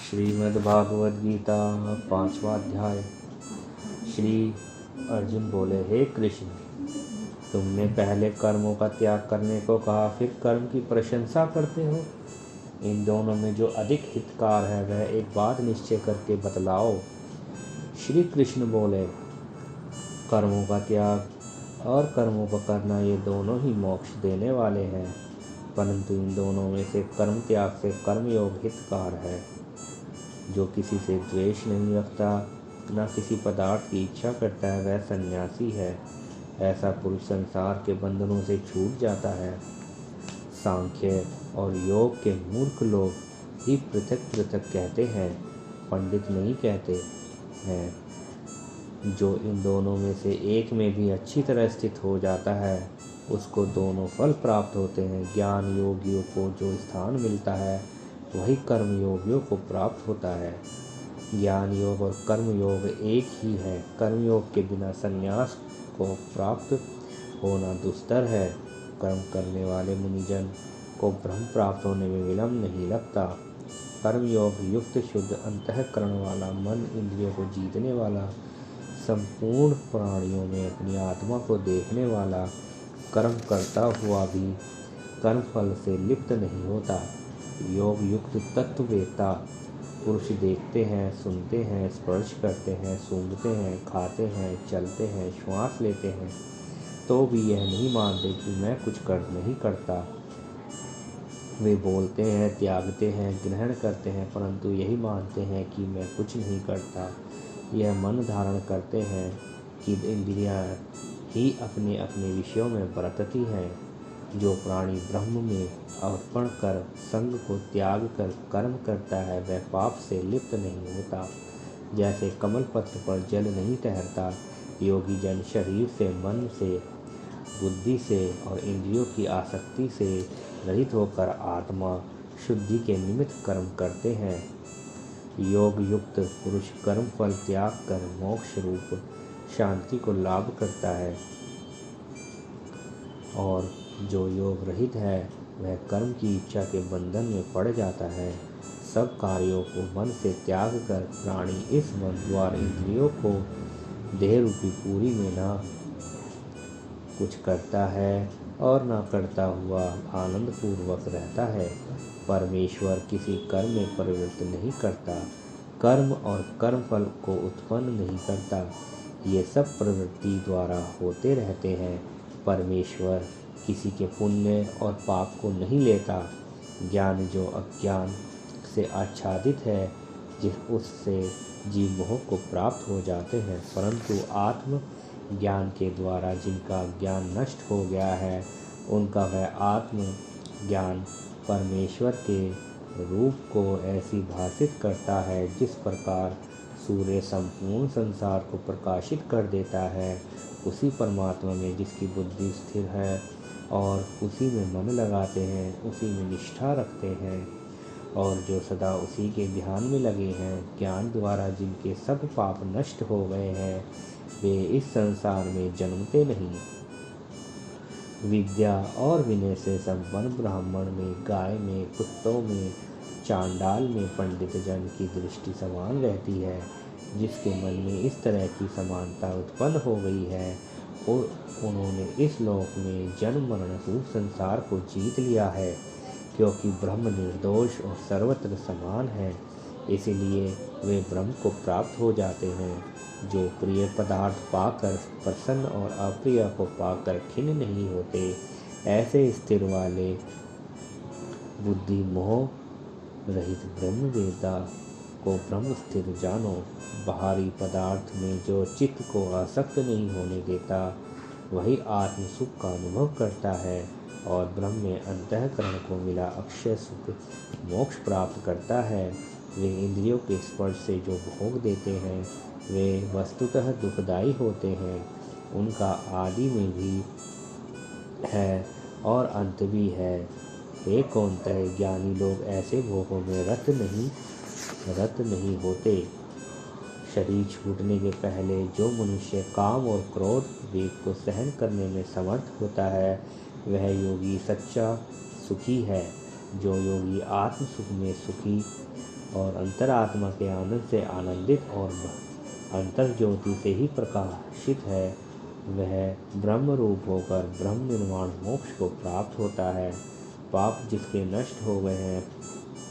श्रीमद्भागवत गीता 5वां अध्याय। श्री अर्जुन बोले, हे कृष्ण, तुमने पहले कर्मों का त्याग करने को कहा, फिर कर्म की प्रशंसा करते हो। इन दोनों में जो अधिक हितकार है वह एक बात निश्चय करके बतलाओ। श्री कृष्ण बोले, कर्मों का त्याग और कर्मों का करना ये दोनों ही मोक्ष देने वाले हैं, परंतु इन दोनों में से कर्म त्याग से कर्मयोग हितकार है। जो किसी से द्वेष नहीं रखता, न किसी पदार्थ की इच्छा करता है, वह सन्यासी है। ऐसा पुरुष संसार के बंधनों से छूट जाता है। सांख्य और योग के मूर्ख लोग ही पृथक पृथक कहते हैं, पंडित नहीं कहते हैं। जो इन दोनों में से एक में भी अच्छी तरह स्थित हो जाता है, उसको दोनों फल प्राप्त होते हैं। ज्ञान योगियों को जो स्थान मिलता है वही कर्म योगियों को प्राप्त होता है। ज्ञान योग और कर्म योग एक ही है। कर्म योग के बिना संन्यास को प्राप्त होना दुस्तर है। कर्म करने वाले मुनिजन को ब्रह्म प्राप्त होने में विलंब नहीं लगता। कर्म योग युक्त शुद्ध अंतःकरण वाला मन, इंद्रियों को जीतने वाला, संपूर्ण प्राणियों में अपनी आत्मा को देखने वाला, कर्म करता हुआ भी कर्म फल से लिप्त नहीं होता। योग युक्त तत्ववेत्ता पुरुष देखते हैं, सुनते हैं, स्पर्श करते हैं, सूंघते हैं, खाते हैं, चलते हैं, श्वास लेते हैं, तो भी यह नहीं मानते कि मैं कुछ नहीं करता। वे बोलते हैं, त्यागते हैं, ग्रहण करते हैं, परंतु यही मानते हैं कि मैं कुछ नहीं करता। यह मन धारण करते हैं कि इंद्रियां ही अपने अपने विषयों में बरतती हैं। जो प्राणी ब्रह्म में अर्पण कर संग को त्याग कर कर्म करता है, वह पाप से लिप्त नहीं होता। जैसे कमल पत्र पर जल नहीं ठहरता, योगी जन शरीर से, मन से, बुद्धि से और इंद्रियों की आसक्ति से रहित होकर आत्मा शुद्धि के निमित्त कर्म करते हैं। योग युक्त पुरुष कर्म फल त्याग कर मोक्ष रूप शांति को लाभ करता है, और जो योग रहित है वह कर्म की इच्छा के बंधन में पड़ जाता है। सब कार्यों को मन से त्याग कर प्राणी इस मन द्वारा इंद्रियों को देह रूपी पूरी में न कुछ करता है और न करता हुआ आनंद पूर्वक रहता है। परमेश्वर किसी कर्म में प्रवृत्त नहीं करता, कर्म और कर्म फल को उत्पन्न नहीं करता। ये सब प्रवृत्ति द्वारा होते रहते हैं। परमेश्वर किसी के पुण्य और पाप को नहीं लेता। ज्ञान जो अज्ञान से आच्छादित है, उससे जीव मोह को प्राप्त हो जाते हैं, परंतु आत्म ज्ञान के द्वारा जिनका ज्ञान नष्ट हो गया है, उनका वह आत्म ज्ञान परमेश्वर के रूप को ऐसी भाषित करता है जिस प्रकार सूर्य संपूर्ण संसार को प्रकाशित कर देता है। उसी परमात्मा में जिसकी बुद्धि स्थिर है और उसी में मन लगाते हैं, उसी में निष्ठा रखते हैं और जो सदा उसी के ध्यान में लगे हैं, ज्ञान द्वारा जिनके सब पाप नष्ट हो गए हैं, वे इस संसार में जन्मते नहीं। विद्या और विनय से संपन्न ब्राह्मण में, गाय में, कुत्तों में, चांडाल में पंडित जन की दृष्टि समान रहती है। जिसके मन में इस तरह की समानता उत्पन्न हो गई है, उन्होंने इस लोक में जन्म मरण रूप संसार को जीत लिया है, क्योंकि ब्रह्म निर्दोष और सर्वत्र समान है, इसीलिए वे ब्रह्म को प्राप्त हो जाते हैं। जो प्रिय पदार्थ पाकर प्रसन्न और अप्रिय को पाकर खिन्न नहीं होते, ऐसे स्थिर वाले बुद्धि मोह रहित ब्रह्मवेदा को ब्रह्म स्थिर जानो। बाहरी पदार्थ में जो चित्त को आसक्त नहीं होने देता, वही आत्म सुख का अनुभव करता है और ब्रह्म में अंतःकरण को मिला अक्षय सुख मोक्ष प्राप्त करता है। वे इंद्रियों के स्पर्श से जो भोग देते हैं, वे वस्तुतः दुखदायी होते हैं। उनका आदि में भी है और अंत भी है। हे कौन्तेय, ज्ञानी लोग ऐसे भोगों में रत नहीं होते। शरीर छूटने के पहले जो मनुष्य काम और क्रोध वेग को सहन करने में समर्थ होता है, वह योगी सच्चा सुखी है। जो योगी आत्म सुख में सुखी और अंतरात्मा के आनंद से आनंदित और अंतर ज्योति से ही प्रकाशित है, वह ब्रह्म रूप होकर ब्रह्म निर्वाण मोक्ष को प्राप्त होता है। पाप जिसके नष्ट हो गए हैं,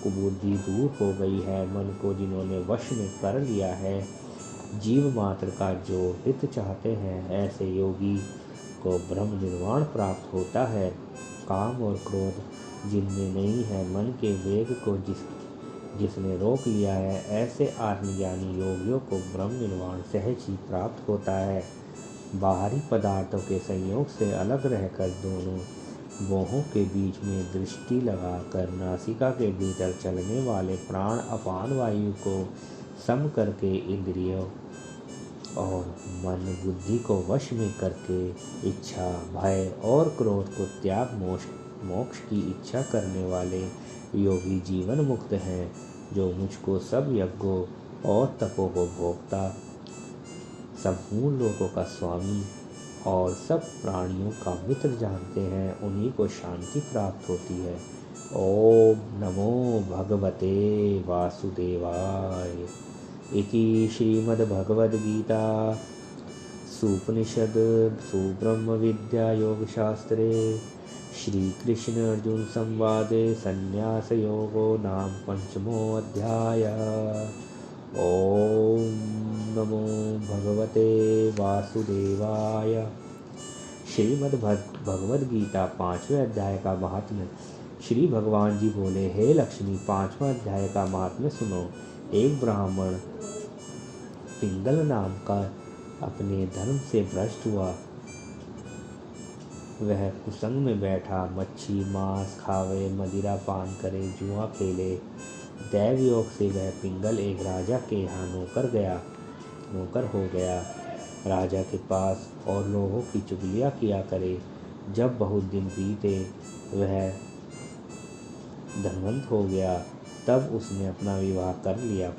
कुबुद्धि दूर हो गई है, मन को जिन्होंने वश में कर लिया है, जीव मात्र का जो हित चाहते हैं, ऐसे योगी को ब्रह्म निर्वाण प्राप्त होता है। काम और क्रोध जिनमें नहीं है, मन के वेग को जिसने रोक लिया है, ऐसे आत्मज्ञानी योगियों को ब्रह्म निर्वाण सहज ही प्राप्त होता है। बाहरी पदार्थों के संयोग से अलग रहकर दोनों भौहों के बीच में दृष्टि लगाकर नासिका के भीतर चलने वाले प्राण अपान वायु को सम करके इंद्रियों और मन बुद्धि को वश में करके इच्छा, भय और क्रोध को त्याग मोक्ष की इच्छा करने वाले योगी जीवन मुक्त हैं, जो मुझको सब यज्ञों और तपों को भोगता, संपूर्ण लोकों का स्वामी और सब प्राणियों का मित्र जानते हैं, उन्हीं को शांति प्राप्त होती है। ओम नमो भगवते वासुदेवाय। इति श्रीमद्भगवद्गीता सुपनिषद सुब्रह्म विद्या योग शास्त्रे श्रीकृष्ण अर्जुन संवादे संन्यास योगो नाम पंचमो अध्याय। ओम नमो भगवते वासुदेवाय। श्रीमद्भगवद्गीता 5वें अध्याय का महात्म्य। श्री भगवान जी बोले, हे लक्ष्मी, 5वां अध्याय का महात्म्य सुनो। एक ब्राह्मण पिंगल नाम का अपने धर्म से भ्रष्ट हुआ। वह कुसंग में बैठा मच्छी मांस खावे, मदिरा पान करे, जुआ खेले। दैव योग से वह पिंगल एक राजा के यहाँ नौकर हो गया। राजा के पास और लोगों की चुगलियाँ किया करे। जब बहुत दिन बीते वह धनवंत हो गया, तब उसने अपना विवाह कर लिया,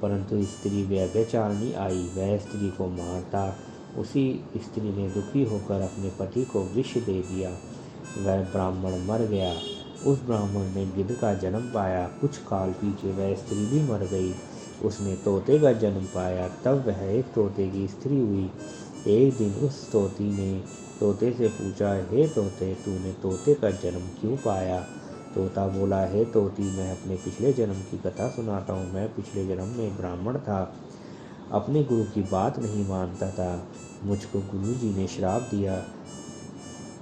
परंतु स्त्री व्यभिचारिणी आई। वह स्त्री को मारता। उसी स्त्री ने दुखी होकर अपने पति को विष दे दिया। वह ब्राह्मण मर गया। उस ब्राह्मण ने गिद्ध का जन्म पाया। कुछ काल पीछे वह स्त्री भी मर गई। उसने तोते का जन्म पाया। तब वह एक तोते की स्त्री हुई। एक दिन उस तोती ने तोते से पूछा, हे तोते, तूने तोते का जन्म क्यों पाया? तोता बोला, हे तोती, मैं अपने पिछले जन्म की कथा सुनाता हूँ। मैं पिछले जन्म में ब्राह्मण था, अपने गुरु की बात नहीं मानता था। मुझको गुरु जी ने श्राप दिया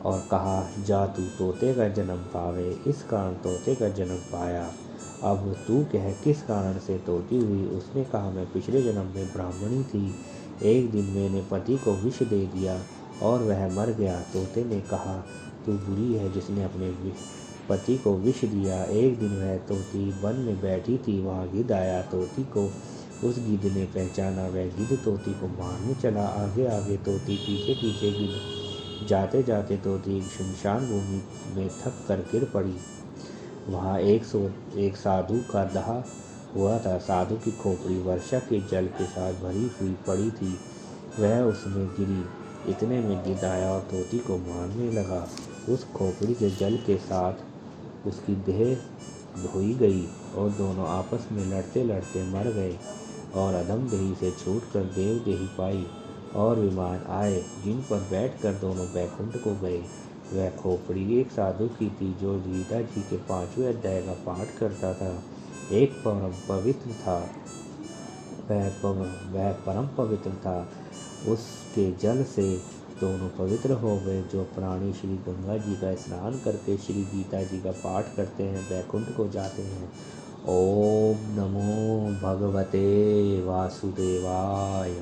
और कहा, जा तू तोते का जन्म पावे। इस कारण तोते का जन्म पाया। अब तू कह, किस कारण से तोती हुई? उसने कहा, मैं पिछले जन्म में ब्राह्मणी थी। एक दिन मैंने पति को विष दे दिया और वह मर गया। तोते ने कहा, तू बुरी है जिसने अपने पति को विष दिया। एक दिन वह तोती वन में बैठी थी, वहाँ गिद्ध आया। तोती को उस गिद्ध ने पहचाना। वह गिद्ध तोती को मारने चला। आगे आगे तोती, पीछे पीछे गिद्ध। जाते जाते तोती एक शुनशान भूमि में थक कर गिर पड़ी। वहाँ एक साधु का दाह हुआ था। साधु की खोपड़ी वर्षा के जल के साथ भरी हुई पड़ी थी। वह उसमें गिरी। इतने में गिद्ध आया और तोती को मारने लगा। उस खोपड़ी के जल के साथ उसकी देह धोई गई और दोनों आपस में लड़ते लड़ते मर गए और अधमदेही से छूटकर देवदेही पाई और विमान आए, जिन पर बैठकर दोनों बैकुंठ को गए। वह खोपड़ी एक साधु की थी जो गीता जी के 5वें अध्याय का पाठ करता था। एक परम पवित्र था। वह परम पवित्र था। उसके जल से दोनों पवित्र हो गए। जो प्राणी श्री गंगा जी का स्नान करके श्री गीता जी का पाठ करते हैं, बैकुंठ को जाते हैं। ओम नमो भगवते वासुदेवाय।